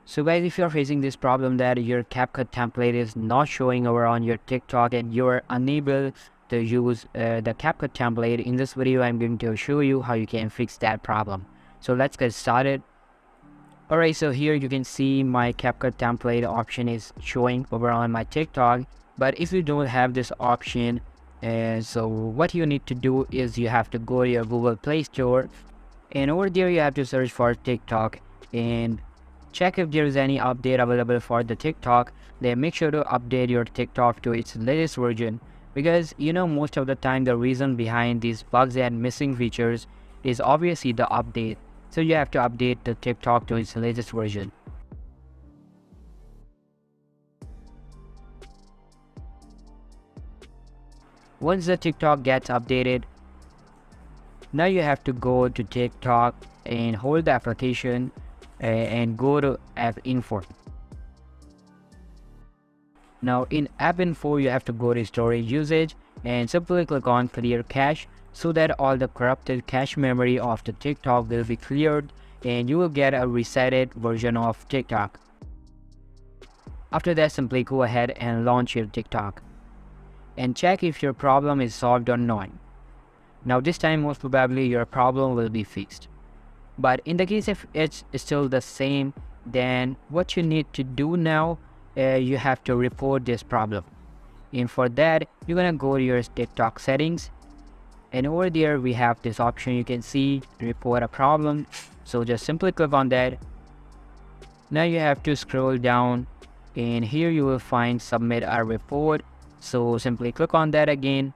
So guys, if you're facing this problem that your CapCut template is not showing over on your TikTok and you're unable to use the CapCut template, in this video I'm going to show you how you can fix that problem. So let's get started. Alright, so here you can see my CapCut template option is showing over on my TikTok. But if you don't have this option, so what you need to do is you have to go to your Google Play Store, and over there you have to search for TikTok and check if there is any update available for the TikTok. Then make sure to update your TikTok to its latest version, because most of the time the reason behind these bugs and missing features is obviously the update. So you have to update the TikTok to its latest version. Once the TikTok gets updated, now you have to go to TikTok and hold the application and go to app info. Now in app info you have to go to storage usage and simply click on clear cache, so that all the corrupted cache memory of the TikTok will be cleared and you will get a resetted version of TikTok. After that, simply go ahead and launch your TikTok and check if your problem is solved or not. Now this time most probably your problem will be fixed. But in the case if it's still the same, then what you need to do now, you have to report this problem. And for that, you're gonna go to your TikTok settings, and over there we have this option you can see, report a problem. So just simply click on that. Now you have to scroll down and here you will find submit a report. So simply click on that again.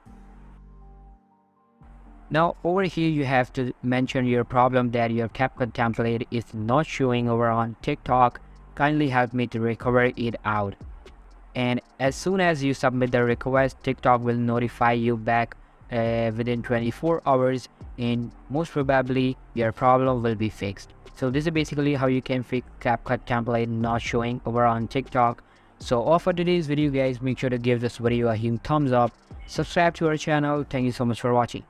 Now over here you have to mention your problem, that your CapCut template is not showing over on TikTok. Kindly help me to recover it out. And as soon as you submit the request, TikTok will notify you back within 24 hours, and most probably your problem will be fixed. So this is basically how you can fix CapCut template not showing over on TikTok. So all for today's video guys, make sure to give this video a huge thumbs up, subscribe to our channel. Thank you so much for watching.